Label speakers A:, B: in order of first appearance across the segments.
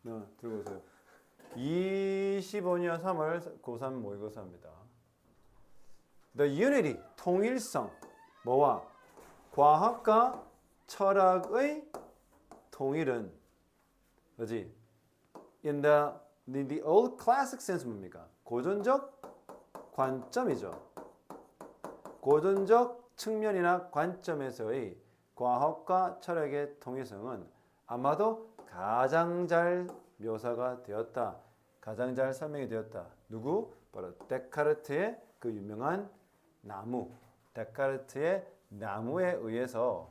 A: 들고 오세요. 25년 3월 고3 모의고사입니다. The unity, 통일성. 뭐와? 과학과 철학의 통일은 뭐지? the old classic sense 뭡니까? 고전적 관점이죠. 고전적 측면이나 관점에서의 과학과 철학의 통일성은 아마도 가장 잘 묘사가 되었다. 가장 잘 설명이 되었다. 누구? 바로 데카르트의 그 유명한 나무. 데카르트의 나무에 의해서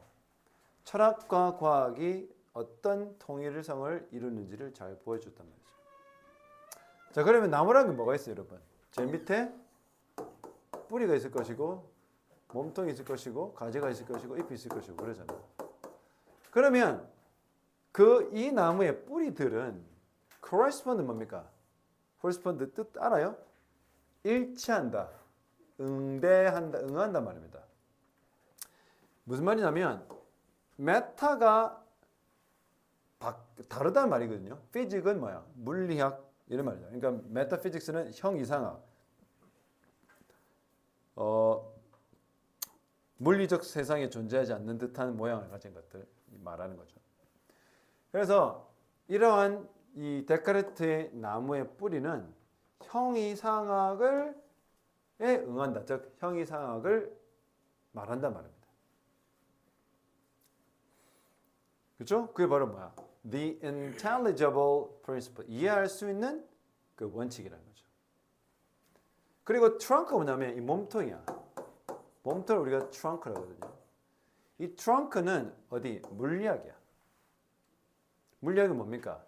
A: 철학과 과학이 어떤 통일성을 이루는지를 잘 보여줬단 말이죠. 자, 그러면 나무라는 게 뭐가 있어요, 여러분? 제 밑에 뿌리가 있을 것이고 몸통이 있을 것이고 가지가 있을 것이고 잎이 있을 것이고 그러잖아요. 그러면 이 나무의 뿌리들은 correspond 뭡니까? correspond 뜻 알아요? 일치한다, 응대한다, 응한다 말입니다. 무슨 말이냐면 메타가 다르다는 말이거든요. 피직은 뭐야? 물리학 이런 말이죠. 그러니까 메타피직스는 형이상학, 물리적 세상에 존재하지 않는 듯한 모양을 가진 것들 말하는 거죠. 그래서 이러한 이 데카르트의 나무의 뿌리는 형이상학에 응한다. 즉 형이상학을 말한단 말입니다. 그렇죠? 그게 바로 뭐야? The intelligible principle. 이해할 수 있는 그 원칙이라는 거죠. 그리고 트렁크가 뭐냐면 이 몸통이야. 몸통을 우리가 트렁크라고 하거든요. 이 트렁크는 어디? 물리학이야. 물리학은 뭡니까?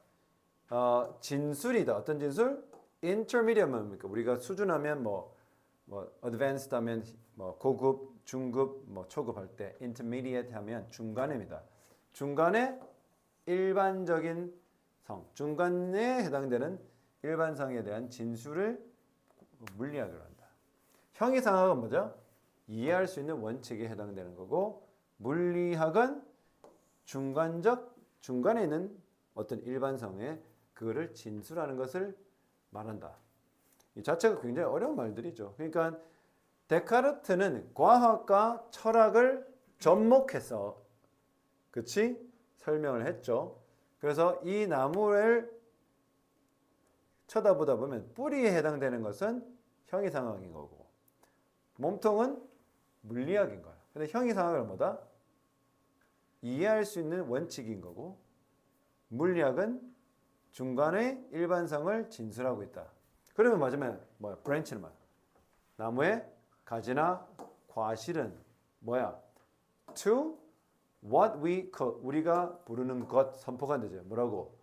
A: 진술이다. 어떤 진술? intermediate 뭡니까? 우리가 수준하면 뭐 advanced 하면 뭐 고급, 중급, 뭐 초급 할 때 intermediate 하면 중간입니다. 중간에 일반적인 성, 중간에 해당되는 일반성에 대한 진술을 물리학으로 한다. 형이상학은 뭐죠? 이해할 수 있는 원칙에 해당되는 거고, 물리학은 중간에 있는 어떤 일반성에 그거를 진술하는 것을 말한다. 이 자체가 굉장히 어려운 말들이죠. 그러니까 데카르트는 과학과 철학을 접목해서 그치? 설명을 했죠. 그래서 이 나무를 쳐다보다 보면 뿌리에 해당되는 것은 형이상학인 거고 몸통은 물리학인 거야. 근데 형이상학은 뭐다? 이해할 수 있는 원칙인 거고 물리학은 중간에 일반성을 진술하고 있다. 그러면 마지막에 뭐야? 브랜치는 뭐야? 나무의 가지나 과실은 뭐야? To what we call, 우리가 부르는 것 선포가 되죠. 뭐라고?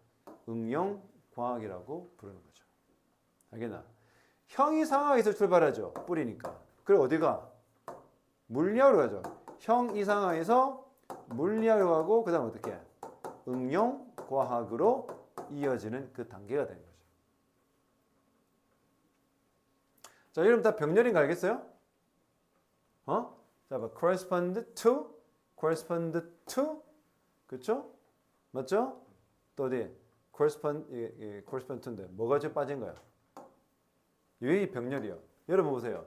A: 응용과학이라고 부르는 거죠. 알겠나? 형이상학에서 출발하죠. 뿌리니까. 그리고 어디가? 물리학으로 가죠. 형이상학에서 물리학으로 가고 그 다음 어떻게? 응용과학으로 이어지는 그 단계가 되는 거죠. 자, 여러분 다 병렬인 거 알겠어요? 자, 봐. correspond to, 그쵸? 맞죠? 또 어디? correspond to인데 뭐가 지금 빠진 거야? 이 병렬이요. 여러분 보세요.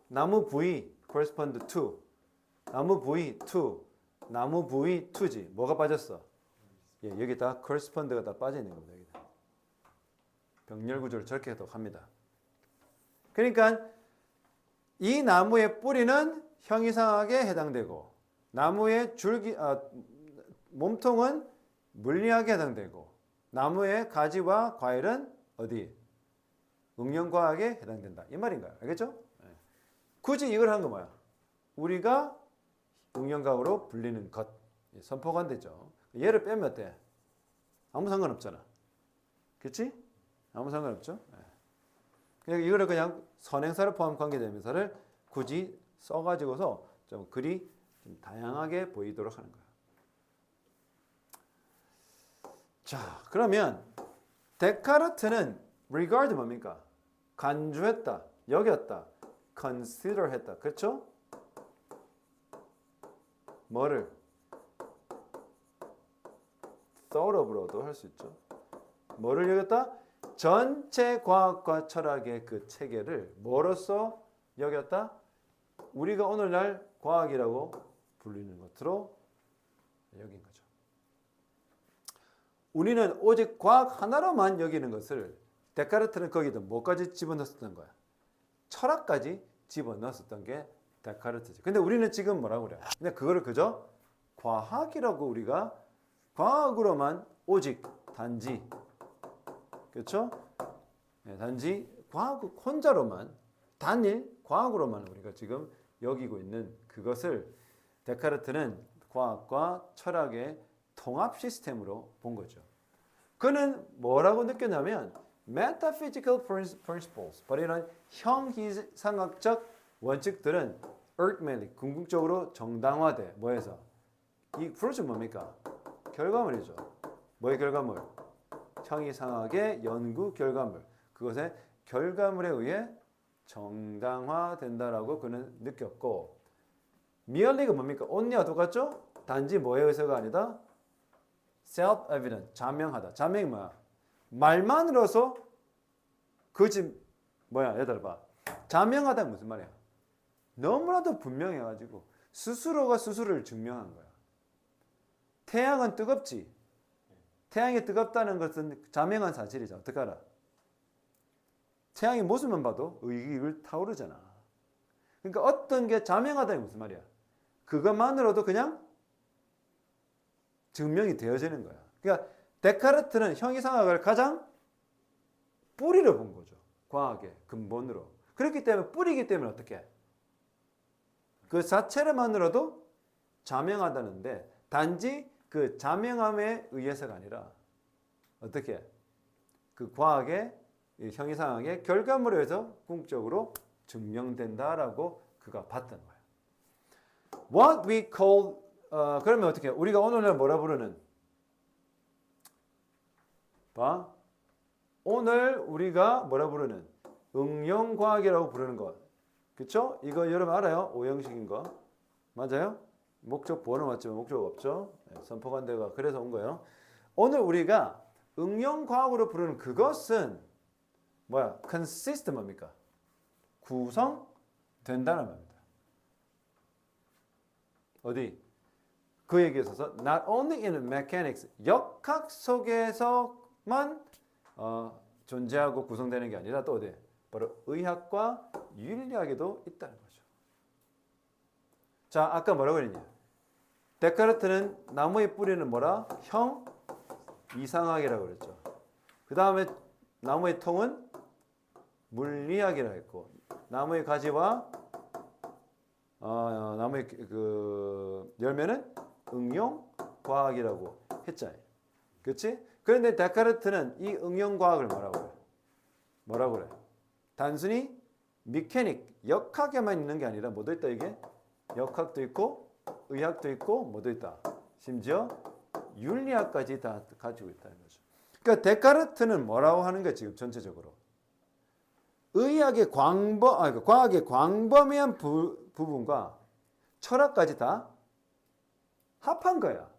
A: 나무 부위 correspond to, 나무 부위 to, 나무 부위 to지. 뭐가 빠졌어? 예, 여기 다 correspond가 다 빠져 있는 겁니다. 여기다. 병렬 구조를 저렇게 합니다. 그러니까 이 나무의 뿌리는 형이상학에 해당되고 나무의 몸통은 물리학에 해당되고 나무의 가지와 과일은 어디? 응용과학에 해당된다. 이 말인가요? 알겠죠? 네. 굳이 이걸 한 거 뭐야? 우리가 응용과학으로 불리는 것. 선포가 안 되죠. 얘를 빼면 어때? 아무 상관없잖아. 그렇지? 아무 상관없죠? 네. 그냥 이거를 그냥 선행사를 포함 관계대명사를 굳이 써가지고서 좀 글이 좀 다양하게 보이도록 하는 거야. 자, 그러면 데카르트는 regard 뭡니까? 간주했다, 여겼다, consider 했다. 그렇죠? 뭐를? thorough로도 할 수 있죠. 뭐를 여겼다? 전체 과학과 철학의 그 체계를 뭐로서 여겼다? 우리가 오늘날 과학이라고 불리는 것으로 여긴 거죠. 우리는 오직 과학 하나로만 여기는 것을 데카르트는 거기다 뭐까지 집어넣었던 거야? 철학까지 집어넣었던 게 데카르트지. 근데 우리는 지금 뭐라고 그래? 그냥 그거를 그저 과학이라고 우리가 과학으로만 오직 단지 그렇죠? 네, 단지 과학 혼자로만 단일 과학으로만 우리가 지금 여기고 있는 그것을 데카르트는 과학과 철학의 통합 시스템으로 본 거죠. 그는 뭐라고 느꼈냐면 metaphysical principles, 바로 이런 형이상학적 원칙들은 ultimately 궁극적으로 정당화돼. 뭐해서? 이 프로젝트 뭡니까? 결과물이죠. 뭐의 결과물? 형이상학의 연구 결과물. 그것의 결과물에 의해 정당화된다라고 그는 느꼈고 merely가 뭡니까? only와 똑같죠? 단지 뭐에 의해서가 아니다? self-evident, 자명하다. 자명이 뭐야? 말만으로서 그지 뭐야? 얘들 봐. 자명하다는 무슨 말이야? 너무나도 분명해가지고 스스로가 스스로를 증명한 거야. 태양은 뜨겁지. 태양이 뜨겁다는 것은 자명한 사실이죠. 어떻게 알아? 태양의 모습만 봐도 의기를 타오르잖아. 그러니까 어떤 게 자명하다는 무슨 말이야? 그것만으로도 그냥 증명이 되어지는 거야. 그러니까 데카르트는 형이상학을 가장 뿌리로 본 거죠. 과학의 근본으로. 그렇기 때문에 뿌리기 때문에 어떻게? 그 자체만으로도 자명하다는데 단지 그 자명함에 의해서가 아니라 어떻게? 그 과학의 형이상학의 결과물에 의해서 궁극적으로 증명된다라고 그가 봤던 거야. What we call 그러면 어떻게? 우리가 오늘날 뭐라 부르는? 봐. 오늘 우리가 뭐라 부르는? 응용과학이라고 부르는 것. 그쵸? 이거 여러분 알아요? 오형식인 거. 맞아요? 목적 보호는 맞지만 목적 없죠? 네, 선포관대가 그래서 온 거예요. 오늘 우리가 응용과학으로 부르는 그것은 뭐야? consist 뭡니까? 구성된다는 말입니다. 어디? 그 얘기에 있어서 not only in mechanics, 역학 속에서만 존재하고 구성되는 게 아니라 또 어디? 바로 의학과 윤리학에도 있다는 거죠. 자, 아까 뭐라고 그랬냐? 데카르트는 나무의 뿌리는 뭐라? 형 이상학이라고 그랬죠. 그 다음에 나무의 통은 물리학이라고 했고, 나무의 가지와 나무의 그 열매는 응용 과학이라고 했잖아요. 그렇지? 그런데 데카르트는 이 응용 과학을 뭐라고 그래? 뭐라고 그래? 단순히 미케닉, 역학에만 있는 게 아니라 뭐도 있다 이게? 역학도 있고 의학도 있고 뭐도 있다. 심지어 윤리학까지 다 가지고 있다는 거죠. 그러니까 데카르트는 뭐라고 하는 거야 지금 전체적으로? 의학의 과학의 광범위한 부분과 철학까지 다 합한 거야.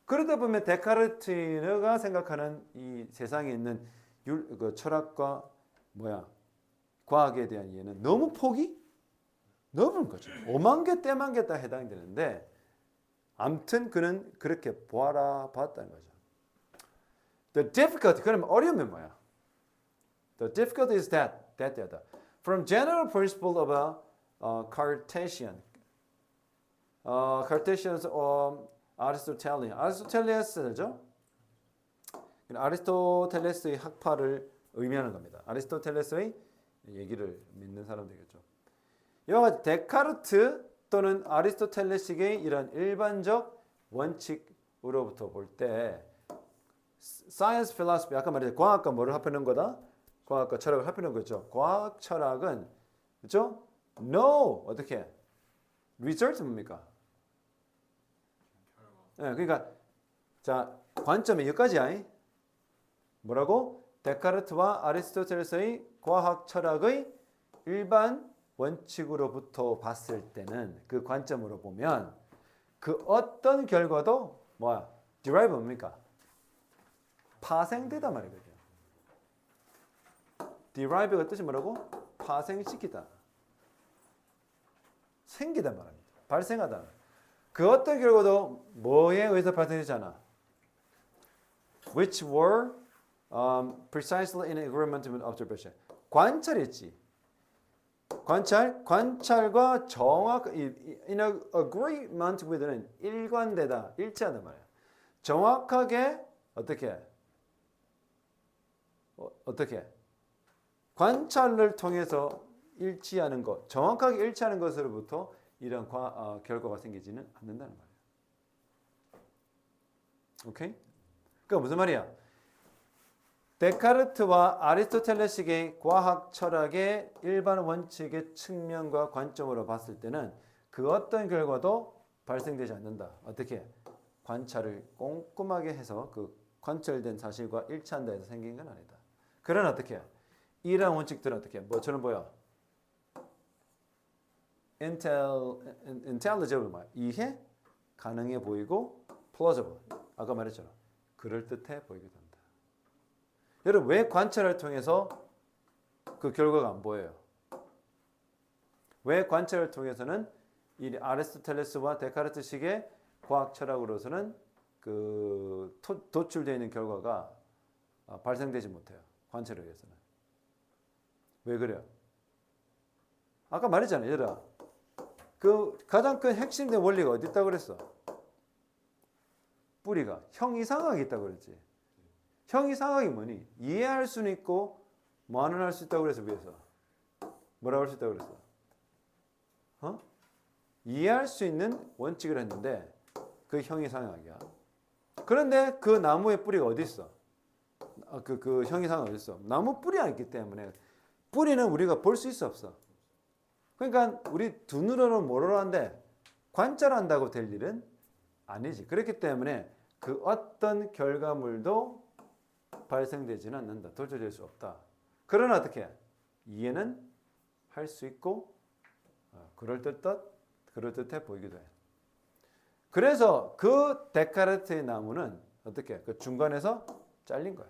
A: 그러다 보면 데카르트가 생각하는 이 세상에 있는 그 철학과 과학에 대한 이해는 너무 폭이 넓은 거죠. 5만 개, 떼만 개 다 해당이 되는데 아무튼 그는 그렇게 봤다는 거죠. The difficulty, 그러면 어려움은 뭐야? The difficulty is that. From general principle of a Cartesian, Cartesians Aristotelian, 아리스토텔레스죠? 아리스토텔레스의 학파를 의미하는 겁니다. 아리스토텔레스의 얘기를 믿는 사람 되겠죠. 이와 같이 데카르트 또는 아리스토텔레식의 이런 일반적 원칙으로부터 볼 때 science, philosophy, 아까 말했죠. 과학과 뭐를 합하는 거다? 과학과 철학을 합하는 거죠. 과학, 철학은 그렇죠? No, 어떻게? result 뭡니까? 네, 그러니까 자 관점이 여기까지야. 뭐라고? 데카르트와 아리스토텔레스의 과학, 철학의 일반 원칙으로부터 봤을 때는 그 관점으로 보면 그 어떤 결과도 derive 뭡니까? 파생되다 말이거든요. derive가 뜻이 뭐라고? 파생시키다. 생기다 말합니다. 발생하다. 그 어떤 결과도 뭐에 의해서 발생되잖아. Which were precisely in agreement with observation. 관찰했지. 관찰과 정확 in agreement with는 일관되다, 일치하다 말이야. 정확하게 어떻게 관찰을 통해서 일치하는 것, 정확하게 일치하는 것으로부터 이런 결과가 생기지는 않는다는 말이야. 오케이? 그러니까 무슨 말이야? 데카르트와 아리스토텔레식의 과학 철학의 일반 원칙의 측면과 관점으로 봤을 때는 그 어떤 결과도 발생되지 않는다. 어떻게? 관찰을 꼼꼼하게 해서 그 관찰된 사실과 일치한다 해서 생긴 건 아니다. 그러나 어떻게? 이러한 원칙들은 어떻게? 뭐처럼 보여? intelligible, 이해 가능해 보이고 plausible, 아까 말했잖아. 그럴듯해 보이기도 한다. 여러분 왜 관찰을 통해서 그 결과가 안 보여요? 왜 관찰을 통해서는 이 아리스토텔레스와 데카르트식의 과학 철학으로서는 그 도출되어 있는 결과가 발생되지 못해요? 관찰에 의해서는. 왜 그래요? 아까 말했잖아요. 얘들아. 그 가장 큰 핵심된 원리가 어디 있다고 그랬어? 뿌리가 형이상학이 있다고 그랬지. 형이상학이 뭐니? 이해할 수는 있고 만원할 수 있다고 그래서 위에서 뭐라고 할 수 있다고 그랬어? 이해할 수 있는 원칙을 했는데 그 형이상학이야. 그런데 그 나무의 뿌리가 어디 있어? 그 형이상학 어디 있어? 나무 뿌리가 있기 때문에 뿌리는 우리가 볼 수 있어 없어? 그러니까 우리 두 눈으로는 뭐로 한데 관찰한다고 될 일은 아니지. 그렇기 때문에 그 어떤 결과물도 발생되지는 않는다. 도출될 수 없다. 그러나 어떻게? 이해는 할 수 있고 그럴듯해 보이기도 해. 그래서 그 데카르트의 나무는 어떻게? 그 중간에서 잘린 거야.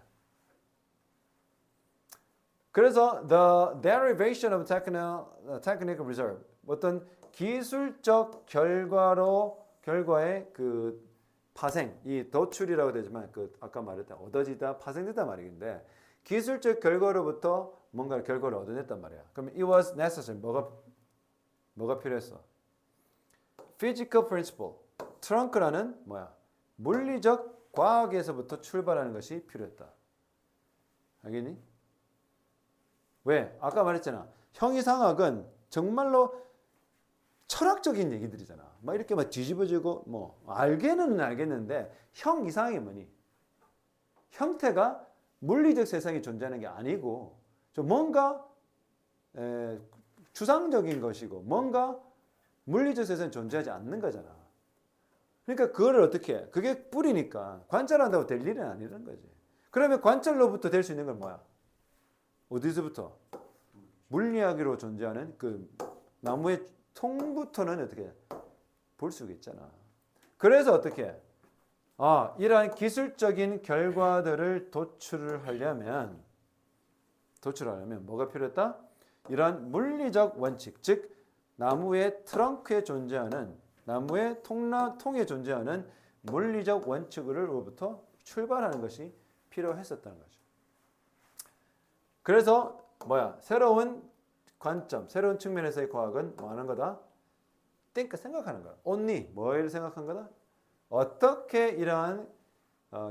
A: 그래서 the derivation of technical reserve, 어떤 기술적 결과의 그 파생, 이 도출이라고 되지만 그 아까 말했다 얻어지다, 파생되다 말인데 기술적 결과로부터 뭔가 결과를 얻어냈단 말이야. 그럼 it was necessary. 뭐가 필요했어? Physical principle. 트렁크라는 뭐야? 물리적 과학에서부터 출발하는 것이 필요했다. 알겠니? 왜? 아까 말했잖아. 형이상학은 정말로 철학적인 얘기들이잖아. 막 이렇게 막 뒤집어지고 뭐 알게는 알겠는데 형이상이 뭐니? 형태가 물리적 세상에 존재하는 게 아니고 좀 뭔가 추상적인 것이고 뭔가 물리적 세상에 존재하지 않는 거잖아. 그러니까 그거를 어떻게 해? 그게 뿌리니까 관찰한다고 될 일은 아니라는 거지. 그러면 관찰로부터 될 수 있는 건 뭐야? 어디서부터? 물리학으로 존재하는 그 나무의 통부터는 어떻게 볼 수가 있잖아. 그래서 어떻게? 이러한 기술적인 결과들을 도출하려면 뭐가 필요했다? 이러한 물리적 원칙, 즉 나무의 트렁크에 존재하는 나무의 통에 존재하는 물리적 원칙으로부터 출발하는 것이 필요했었다는 거죠. 그래서 새로운 관점, 새로운 측면에서의 과학은 뭐 하는 거다? 생각하는 거야. only 뭐를 생각한 거다? 어떻게 이러한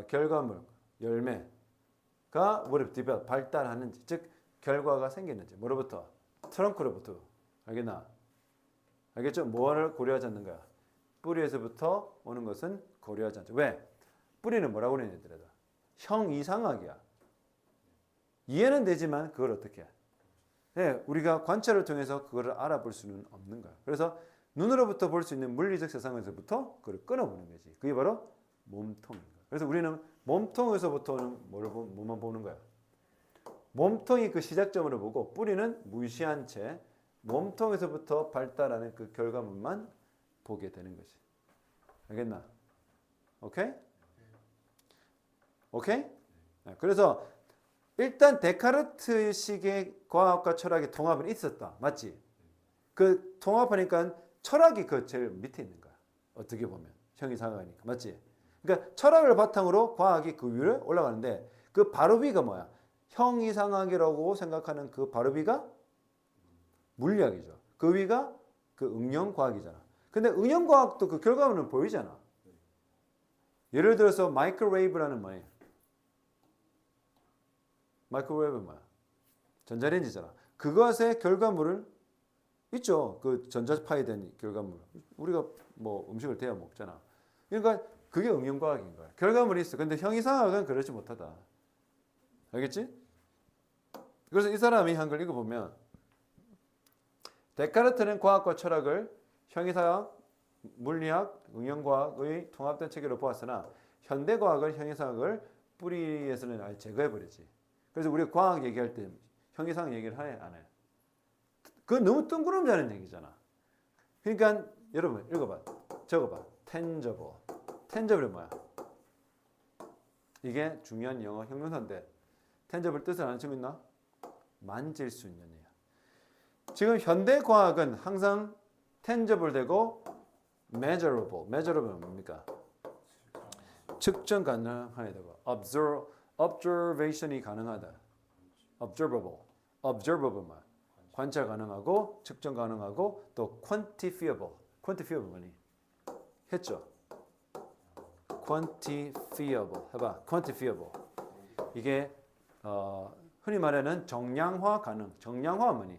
A: 결과물, 열매가 발달하는지, 즉 결과가 생기는지. 뭐로부터? 트렁크로부터. 알겠나? 알겠죠? 뭐를 고려하지 않는 거야? 뿌리에서부터 오는 것은 고려하지 않죠. 왜? 뿌리는 뭐라고 그러냐 얘들아? 형이상학이야. 이해는 되지만 그걸 어떻게 해? 네, 우리가 관찰을 통해서 그거를 알아볼 수는 없는 거야. 그래서 눈으로부터 볼 수 있는 물리적 세상에서부터 그걸 끊어보는 거지. 그게 바로 몸통인 거야. 그래서 우리는 몸통에서부터는 뭐만 보는 거야? 몸통이 그 시작점으로 보고 뿌리는 무시한 채 몸통에서부터 발달하는 그 결과물만 보게 되는 거지. 알겠나? 오케이? 오케이? 그래서 일단 데카르트식의 과학과 철학의 통합은 있었다. 맞지? 그 통합하니까 철학이 그 제일 밑에 있는 거야. 어떻게 보면 형이상학이니까. 맞지? 그러니까 철학을 바탕으로 과학이 그 위로 올라가는데 그 바로 위가 뭐야? 형이상학이라고 생각하는 그 바로 위가 물리학이죠. 그 위가 그 응용과학이잖아. 근데 응용과학도 그 결과물은 보이잖아. 예를 들어서 마이크로웨이브라는 뭐예요? 마이크로웨이브는 뭐야? 전자레인지잖아. 그것의 결과물을 있죠. 그 전자파에 된 결과물. 우리가 뭐 음식을 데워 먹잖아. 그러니까 그게 응용과학인 거야. 결과물이 있어. 근데 형이상학은 그렇지 못하다. 알겠지? 그래서 이 사람이 한 걸 읽어보면 데카르트는 과학과 철학을 형이상학, 물리학, 응용과학의 통합된 체계로 보았으나 현대과학은 형이상학을 뿌리에서는 아예 제거해버리지. 그래서 우리가 과학 얘기할 때 형이상학 얘기를 해? 안 해? 그건 너무 뜬구름자는 얘기잖아. 그러니까 여러분 읽어봐. 적어봐. tangible. tangible이 뭐야? 이게 중요한 영어 형용사인데 tangible 뜻을 아는 친구 있나? 만질 수 있는 애야. 지금 현대과학은 항상 tangible 되고 measurable. measurable 뭡니까? 측정 가능하게 되고 observation이 가능하다. observable. observable 말. 관찰 가능하고 측정 가능하고 또 quantifiable. quantifiable 뭐니? 했죠? quantifiable. 해봐. quantifiable. 이게 흔히 말하는 정량화 가능. 정량화 뭐니?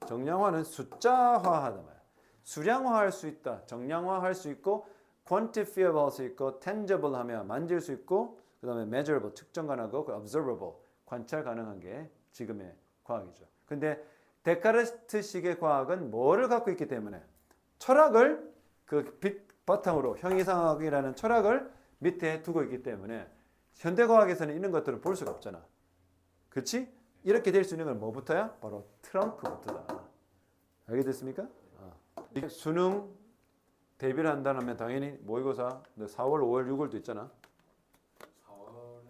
A: 정량화는 숫자화하다 말이야. 수량화할 수 있다. 정량화할 수 있고 quantifiable 할 수 있고 tangible 하면 만질 수 있고 그 다음에 measurable 측정 가능하고 observable 관찰 가능한 게 지금의 과학이죠. 근데 데카르트식의 과학은 뭐를 갖고 있기 때문에 철학을 그 바탕으로 형이상학이라는 철학을 밑에 두고 있기 때문에 현대과학에서는 이런 것들을 볼 수가 없잖아. 그렇지? 이렇게 될 수 있는 건 뭐부터야? 바로 트렁크부터다. 알게 됐습니까? 이게 수능 대비를 한다면 당연히 모의고사 4월, 5월, 6월도 있잖아.
B: 4월에는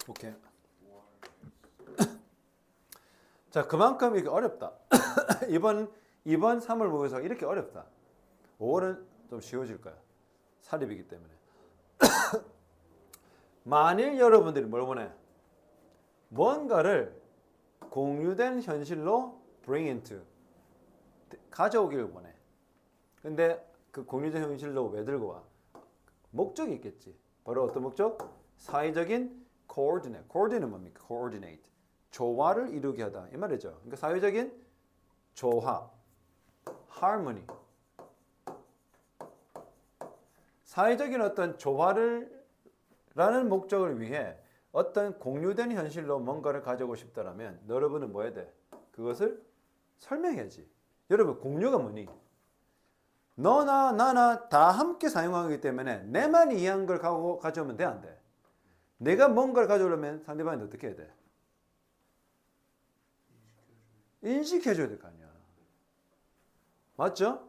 A: 오케이. 자, 그만큼 이게 어렵다. 이번 3월 모의고사 이렇게 어렵다. 5월은 좀 쉬워질 거야. 사립이기 때문에. 만일 여러분들이 뭘 원해? 뭔가를 공유된 현실로 bring into 가져오기를 원해. 근데 그 공유된 현실로 왜 들고 와? 목적이 있겠지. 바로 어떤 목적? 사회적인 coordinate. coordinate는 뭡니까? coordinate. 조화를 이루게 하다. 이 말이죠. 그러니까 사회적인 조합. harmony. 사회적인 어떤 조화를 라는 목적을 위해 어떤 공유된 현실로 뭔가를 가져오고 싶다라면 여러분은 뭐 해야 돼? 그것을 설명해야지. 여러분 공유가 뭐니? 너나 나나 다 함께 사용하기 때문에 내만 이해한 걸 가져오면 돼? 안 돼? 내가 뭔가를 가져오려면 상대방이 어떻게 해야 돼? 인식해줘야 될 거 아니야. 맞죠?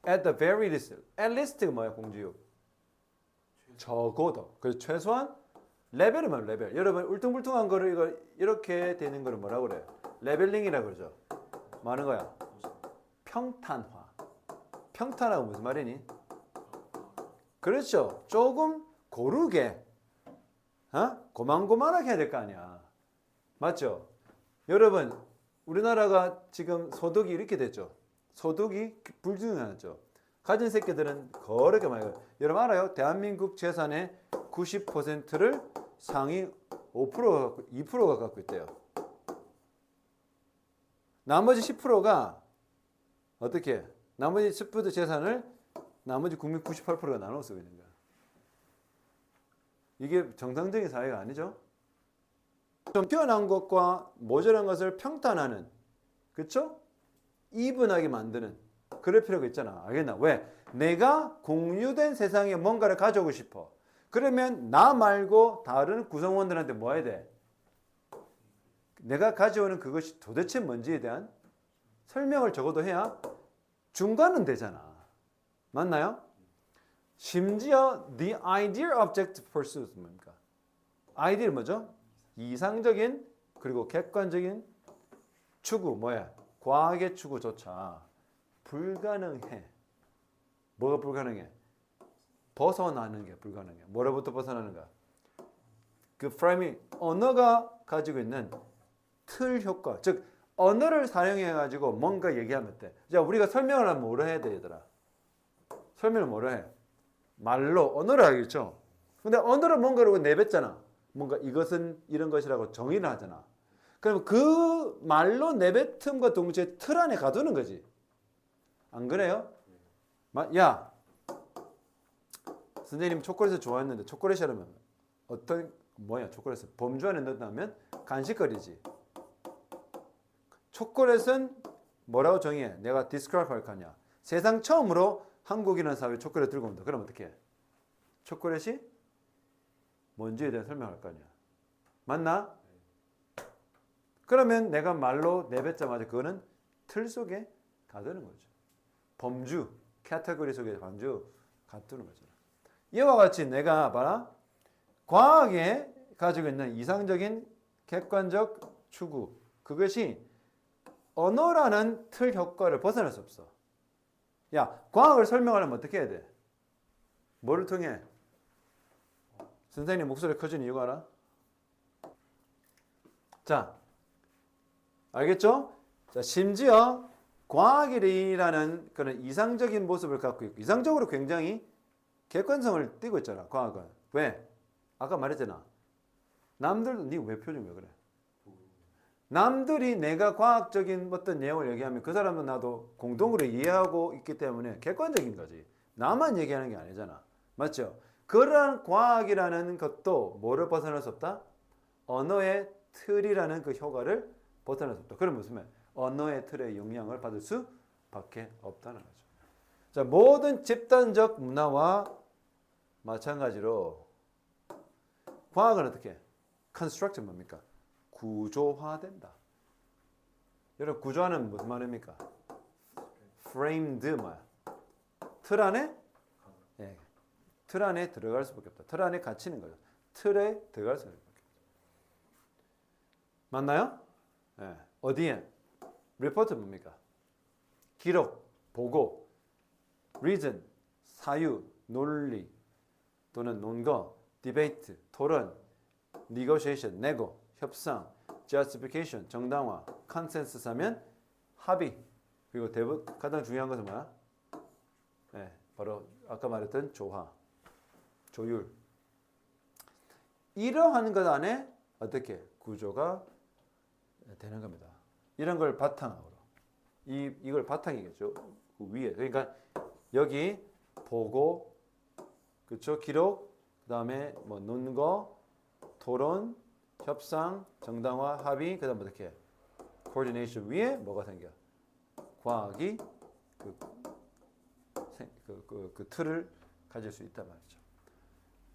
A: At the very least. At least가 뭐야 공주육? 적어도. 그래서 최소한 레벨은 뭐야 레벨. 여러분 울퉁불퉁한 거를 이거 이렇게 되는 거를 뭐라고 그래? 레벨링이라고 그러죠. 뭐 하는 거야? 평탄화. 평탄화가 무슨 말이니? 그렇죠. 조금 고르게 고만고만하게 해야 될 거 아니야. 맞죠? 여러분 우리나라가 지금 소득이 이렇게 됐죠. 소득이 불균형하죠. 가진 새끼들은 거르게 많이 가요. 여러분 알아요? 대한민국 재산의 90%를 상위 5%가 2%가 갖고 있대요. 나머지 10%가 어떻게? 나머지 10% 재산을 나머지 국민 98%가 나눠 쓰고 있는 거야. 이게 정상적인 사회가 아니죠? 좀 뛰어난 것과 모자란 것을 평탄하는, 그렇죠? 이분하게 만드는 그럴 필요가 있잖아. 알겠나? 왜? 내가 공유된 세상에 뭔가를 가져오고 싶어. 그러면 나 말고 다른 구성원들한테 뭐 해야 돼? 내가 가져오는 그것이 도대체 뭔지에 대한 설명을 적어도 해야 중간은 되잖아. 맞나요? 심지어 the ideal object pursuit 뭡니까? 아이디어 뭐죠? 이상적인 그리고 객관적인 추구 뭐야? 과학의 추구조차 불가능해. 뭐가 불가능해? 벗어나는 게 불가능해. 뭐로부터 벗어나는가? 그 프레임이 언어가 가지고 있는 틀 효과, 즉 언어를 사용해 가지고 뭔가 얘기하면 돼. 자, 우리가 설명을 하면 뭐로 해야 돼, 얘들아? 설명을 뭐로 해? 말로, 언어를 하겠죠. 근데 언어로 뭔가를 내뱉잖아. 뭔가 이것은 이런 것이라고 정의를 하잖아. 그럼 그 말로 내뱉음과 동시에 틀 안에 가두는 거지. 안 그래요? 야, 선생님 초콜릿을 좋아했는데 초콜릿이라면 어떤 뭐야? 초콜릿을 범주 안에 넣는다면 간식거리지. 초콜릿은 뭐라고 정의해? 내가 디스크라이브 할 거냐? 세상 처음으로 한국이라는 사회에 초콜릿 들고 온다. 그럼 어떻게 해? 초콜릿이 뭔지에 대한 설명할 거 아니야. 맞나? 그러면 내가 말로 내뱉자마자 그거는 틀 속에 가두는 거죠. 범주, 카테고리 속에 범주 가두는 거죠. 이와 같이 내가 봐라. 과학에 가지고 있는 이상적인 객관적 추구, 그것이 언어라는 틀 효과를 벗어날 수 없어. 야, 과학을 설명하려면 어떻게 해야 돼? 뭐를 통해? 선생님 목소리 커지는 이유가 알아? 자, 알겠죠? 자, 심지어 과학이라는 그런 이상적인 모습을 갖고 있고, 이상적으로 굉장히 객관성을 띠고 있잖아, 과학은. 왜? 아까 말했잖아. 남들도, 니 왜 표정 왜 그래? 남들이 내가 과학적인 어떤 내용을 얘기하면 그 사람도 나도 공동으로 이해하고 있기 때문에 객관적인 거지. 나만 얘기하는 게 아니잖아. 맞죠? 그러한 과학이라는 것도 뭐를 벗어날 수 없다? 언어의 틀이라는 그 효과를 벗어날 수 없다. 그럼 무슨 말? 언어의 틀의 영향을 받을 수밖에 없다는 거죠. 자, 모든 집단적 문화와 마찬가지로 과학은 어떻게? construct 뭡니까? 구조화된다. 여러분 구조화는 무슨 말입니까? framed 뭐야? 틀 안에? 예, 틀 안에 들어갈 수밖에 없다. 틀 안에 갇히는 거죠. 틀에 들어갈 수밖에 없다. 맞나요? 예. 어디에? 리포트 뭡니까? 기록, 보고, reason, 사유, 논리 또는 논거, debate, 토론, negotiation, 내고, 협상, justification, 정당화, consensus 하면 합의. 그리고 가장 중요한 것은 뭐야? 네, 바로 아까 말했던 조화, 조율. 이러한 것 안에 어떻게 구조가 되는 겁니다. 이런 걸 바탕으로. 이걸 바탕이겠죠. 그 위에. 그러니까 여기 보고, 그렇죠? 기록, 그다음에 뭐 논거, 토론, 협상, 정당화, 합의, 그다음 어떻게? coordination 위에 뭐가 생겨? 과학이 그 틀을 가질 수 있단 말이죠.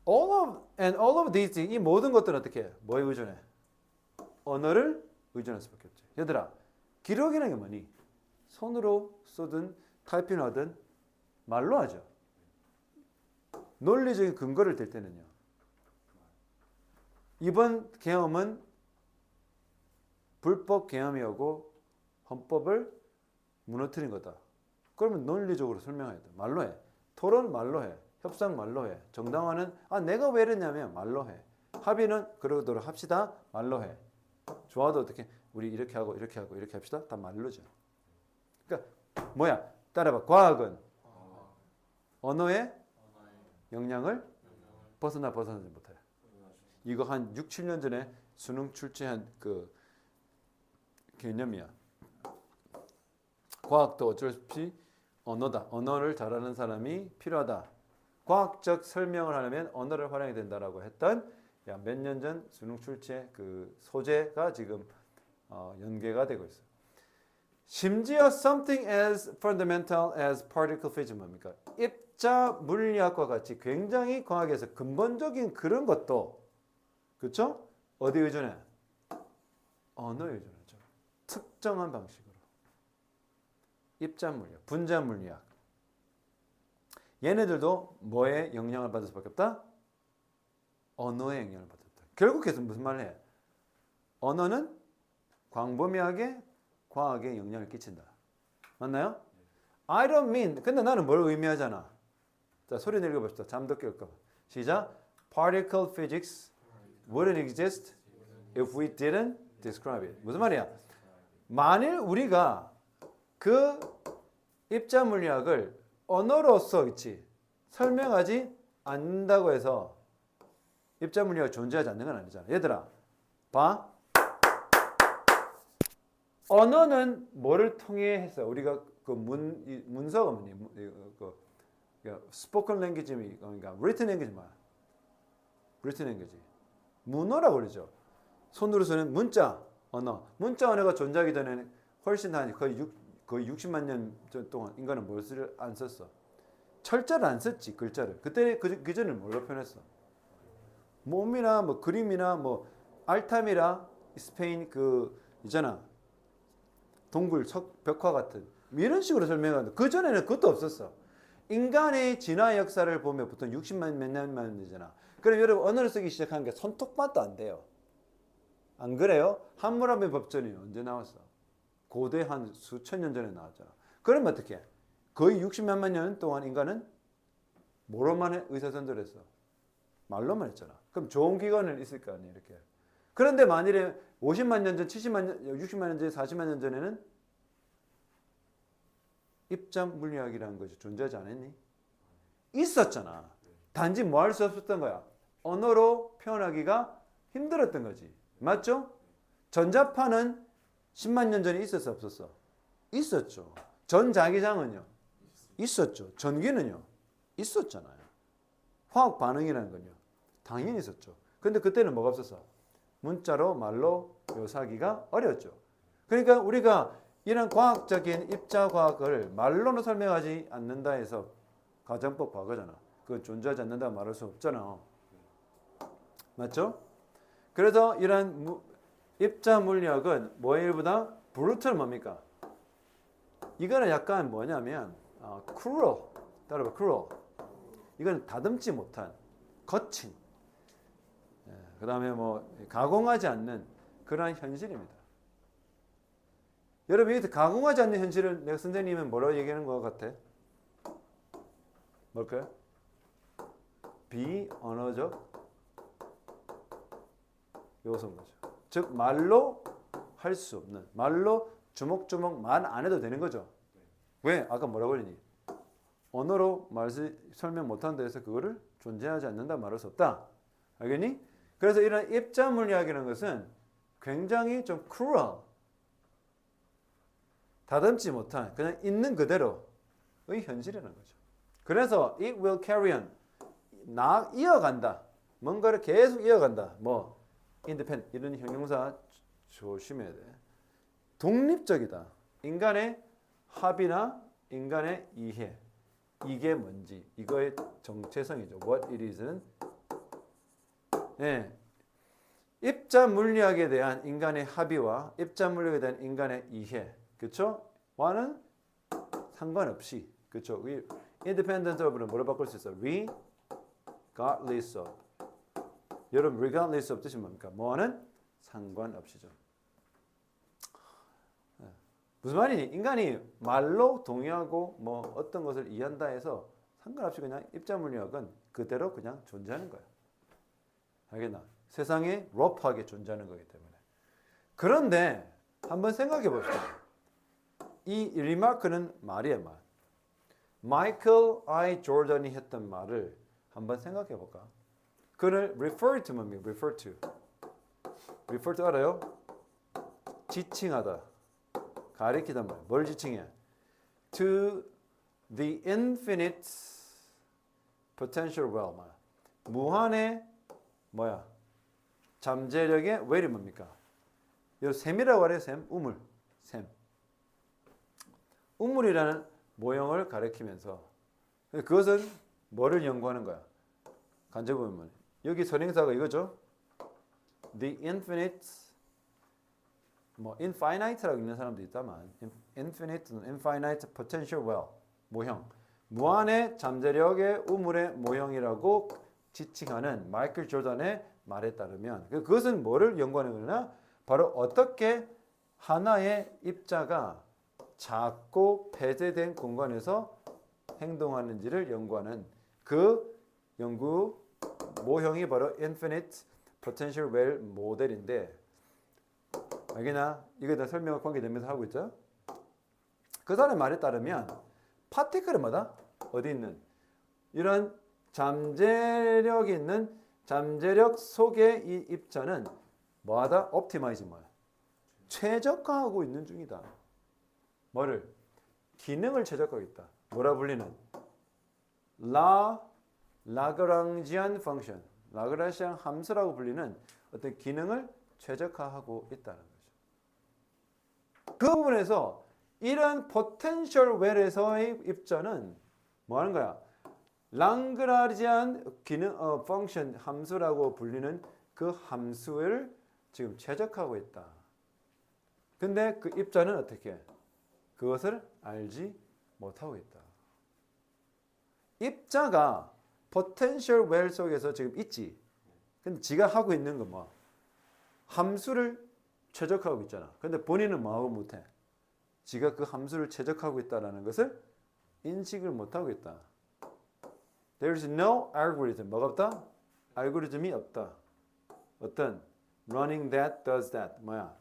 A: all of these, 이 모든 것들은 어떻게? 뭐에 의존해? 언어를 의존할 수밖에 없죠. 얘들아, 기록이라는 게 뭐니? 손으로 쓰든 타이핑을 하든 말로 하죠. 논리적인 근거를 댈 때는요. 이번 계엄은 불법 계엄이었고 헌법을 무너뜨린 거다. 그러면 논리적으로 설명해야 돼. 말로 해. 토론 말로 해. 협상 말로 해. 정당화는 내가 왜 이랬냐면 말로 해. 합의는 그러도록 합시다. 말로 해. 조화도 어떻게? 우리 이렇게 하고 이렇게 하고 이렇게 합시다. 다 말로죠. 그러니까 뭐야? 따라봐. 과학은 언어의 영향을 벗어나지 못해요. 이거 한 6, 7년 전에 수능 출제한 그 개념이야. 과학도 어쩔 수 없이 언어다. 언어를 잘하는 사람이 필요하다. 과학적 설명을 하려면 언어를 활용해야 된다라고 했던 몇 년 전 수능 출제 그 소재가 지금 연계가 되고 있어요. 심지어 something as fundamental as particle physics 뭡니까? 입자 물리학과 같이 굉장히 과학에서 근본적인 그런 것도 그렇죠? 어디 의존해? 언어에 의존하죠. 특정한 방식으로. 입자 물리학, 분자 물리학. 얘네들도 뭐에 영향을 받을 수밖에 없다? 언어에 영향을 받았다. 결국에서 무슨 말을 해? 언어는 광범위하게 과학에 영향을 끼친다. 맞나요? I don't mean. 근데 나는 뭘 의미하잖아. 자, 소리 내려 봅시다. 잠도 깰까 봐. 시작. Particle physics wouldn't exist if we didn't describe it. 무슨 말이야? 만일 우리가 그 입자 물리학을 언어로서 있지 설명하지 않는다고 해서 입자 물리학이 존재하지 않는 건 아니잖아. 얘들아, 봐. 언어는 뭐를 통해 했어? 우리가 그 문서가 뭐니? 스포큰 랭귀지 그러니까 written language 뭐야? written language. 문어라고 그러죠. 손으로 쓰는 문자 언어. 문자 언어가 존재하기 전에는 훨씬 한 거의 60만 년 동안 인간은 뭘 안 썼어? 철자를 안 썼지, 글자를. 그때 그 전에는 뭘로 표현했어? 몸이나 뭐 그림이나 뭐 알타미라 스페인 그 있잖아. 동굴, 벽화 같은 이런 식으로 설명하는데 그 전에는 그것도 없었어. 인간의 진화 역사를 보면 보통 60만 몇 년만 되잖아. 그럼 여러분 언어를 쓰기 시작한 게 손톱만도 안 돼요. 안 그래요? 함무라비 법전이 언제 나왔어? 고대 한 수천 년 전에 나왔잖아. 그러면 어떻게? 거의 60만 년 동안 인간은 뭐로만 의사선전을 했어? 말로만 했잖아. 그럼 좋은 기관을 있을 거 아니에요, 이렇게. 그런데 만일에 50만 년 전, 70만 년, 60만 년 전, 40만 년 전에는 입자 물리학이라는 것이 존재하지 않았니? 있었잖아. 단지 뭐 할 수 없었던 거야? 언어로 표현하기가 힘들었던 거지. 맞죠? 전자파는 10만 년 전에 있었어, 없었어? 있었죠. 전자기장은요? 있었죠. 전기는요? 있었잖아요. 화학 반응이라는 건요? 당연히 있었죠. 근데 그때는 뭐가 없었어? 문자로 말로 묘사하기가 어려웠죠. 그러니까 우리가 이런 과학적인 입자 과학을 말로는 설명하지 않는다 해서 가정법 과거잖아. 그건 존재하지 않는다 말할 수 없잖아. 맞죠? 그래서 이런 입자 물리학은 뭐의 일부다? 브루트는 뭡니까? 이거는 약간 뭐냐면 cruel. 따라봐, cruel. 이건 다듬지 못한, 거친. 그 다음에 뭐 가공하지 않는 그러한 현실입니다. 여러분, 이 가공하지 않는 현실을 내가 선생님은 뭐라고 얘기하는 것 같아? 뭘까요? 비언어적 요소인 거죠. 즉 말로 할 수 없는, 말로 주먹주먹 말 안 해도 되는 거죠. 왜? 아까 뭐라고 그러니? 언어로 설명 못한다 해서 그거를 존재하지 않는다 말할 수 없다. 알겠니? 그래서 이런 입자 물리학이라는 것은 굉장히 좀 cruel, 다듬지 못한 그냥 있는 그대로의 현실이라는 거죠. 그래서 it will carry on, 이어간다. 뭔가를 계속 이어간다. 뭐 independent 이런 형용사 조심해야 돼. 독립적이다. 인간의 합의나 인간의 이해. 이게 뭔지, 이거의 정체성이죠. What it is는. 예. 입자 물리학에 대한 인간의 합의와 입자 물리학에 대한 인간의 이해, 그렇죠? 와는 상관없이, 그렇죠? independent of는 뭐로 바꿀 수 있어? regardless of. 여러분, regardless of 뜻이 뭡니까? 뭐와는 상관없이죠. 무슨 말이니? 인간이 말로 동의하고 뭐 어떤 것을 이해한다 해서 상관없이 그냥 입자 물리학은 그대로 그냥 존재하는 거야. 알겠나? 세상에 러프하게 존재하는 거기 때문에. 그런데 한번 생각해 봅시다. 이 리마크는 말이야, 말. 마이클 I 조던이 했던 말을 한번 생각해 볼까? 그를 refer to 뭡니까? refer to. refer to 알아요? 지칭하다. 가리키단 말. 뭘 지칭해? To the infinite potential well. 무한의 뭐야? 잠재력의 well이 뭡니까? 이 샘이라고 하래요. 샘. 우물. 샘. 우물이라는 모형을 가리키면서 그것은 뭐를 연구하는 거야? 간접 보면 여기 선행사가 이거죠. The infinite 뭐 infinite라고 읽는 사람도 있다만 infinite는 infinite potential well 모형 무한의 잠재력의 우물의 모형이라고 지칭하는 마이클 조던의 말에 따르면 그것은 뭐를 연구하는 거냐? 바로 어떻게 하나의 입자가 작고 폐쇄된 공간에서 행동하는지를 연구하는 그 연구 모형이 바로 infinite potential well 모델인데 알겠나? 이거 다 설명과 관계되면서 하고 있죠. 그 사람의 말에 따르면 파티클은 뭐다? 어디 있는? 이런 잠재력이 있는 잠재력 속의 이 입자는 뭐하다? 옵티마이즈 뭐야? 최적화하고 있는 중이다. 뭐를? 기능을 최적화하고 있다. 뭐라 불리는? 라그랑지안 펑션, 라그랑지안 함수라고 불리는 어떤 기능을 최적화하고 있다는 거죠. 그 부분에서 이런 포텐셜 웰에서의 입자는 뭐 하는 거야? 랑그라지안 기능 펑션 함수라고 불리는 그 함수를 지금 최적화하고 있다. 근데 그 입자는 어떻게 해? 그것을 알지 못하고 있다. 입자가 포텐셜 웰 속에서 지금 있지. 근데 지가 하고 있는 건 뭐? 함수를 최적화하고 있잖아. 근데 본인은 뭐하고 못해? 지가 그 함수를 최적화하고 있다는 것을 인식을 못하고 있다. There is no algorithm. 뭐가 없다? 알고리즘이 없다. 어떤 running that does that. 뭐야?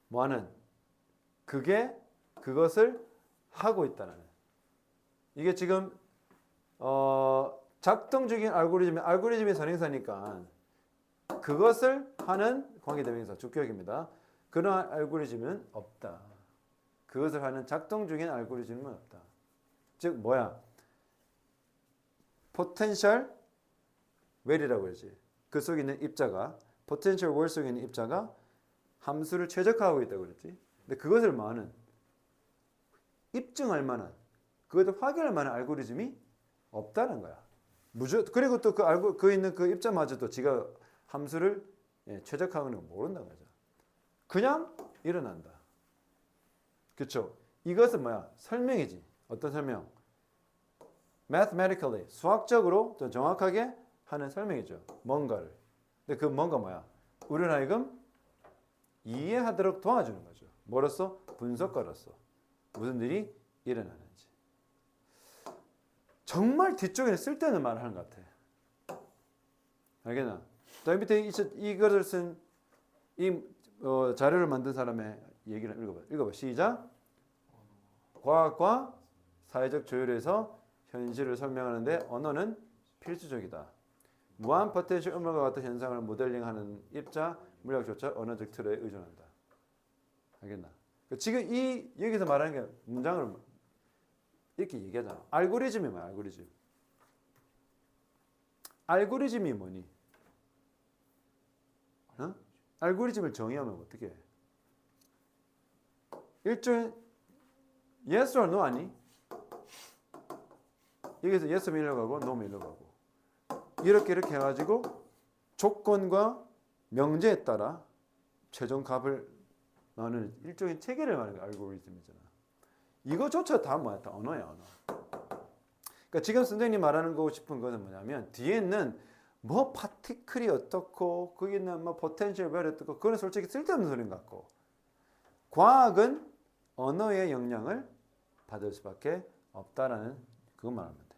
A: 뭐하는? 그게 그것을 하고 있다는. 이게 지금 작동 중인 알고리즘의 선행사니까 그것을 하는 관계대명사 주격입니다. 그러한 알고리즘은 없다. 그것을 하는 작동 중인 알고리즘은 없다. 즉 뭐야? 포텐셜 웰이라고 하지. 그 속에 있는 입자가 포텐셜 웰 속에 있는 입자가 함수를 최적화하고 있다고 그랬지. 근데 그것을 뭐하는? 입증할 만한 그것을 확인할 만한 알고리즘이 없다는 거야. 그리고 또 그 있는 그 입자마저도 지가 함수를 최적화하는 걸 모른다는 거죠. 그냥 일어난다. 그렇죠? 이것은 뭐야? 설명이지. 어떤 설명? mathematically, 수학적으로 더 정확하게 하는 설명이죠. 뭔가를. 근데 그 뭔가 뭐야? 우리는 하여금 이해하도록 도와주는 거죠. 뭐로써? 분석가로서. 무슨 일이 일어나는지. 정말 뒤쪽에는 쓸데없는 말을 하는 것 같아. 알겠나? 자, 밑에 이거를 쓴 이 자료를 만든 사람의 얘기를 읽어봐. 시작. 과학과 사회적 조율에서 현실을 설명하는데 언어는 필수적이다. 무한 포텐셜 음악과 같은 현상을 모델링하는 입자, 물리학조차 언어적 틀에 의존한다. 알겠나? 지금 여기서 말하는 게 문장을 이렇게 얘기하잖아. 알고리즘이 뭐야? 알고리즘. 알고리즘이 뭐니? 어? 알고리즘을 정의하면 어떻게 해? 일종의 yes or no 아니? 여기서 yes면 일로 가고 no면 일로 가고 이렇게 해가지고 조건과 명제에 따라 최종 값을 나누는 일종의 체계를 말하는 게 알고리즘이잖아. 이거조차 다 뭐야? 다 언어야, 언어. 그러니까 지금 선생님이 말하는 거 싶은 것은 뭐냐면 뒤에 있는 뭐 파티클이 어떻고 거기 있는 뭐 포텐셜 웰이 어떻고 그건 솔직히 쓸데없는 소리인 것 같고 과학은 언어의 영향을 받을 수밖에 없다라는 그것만 하면 돼.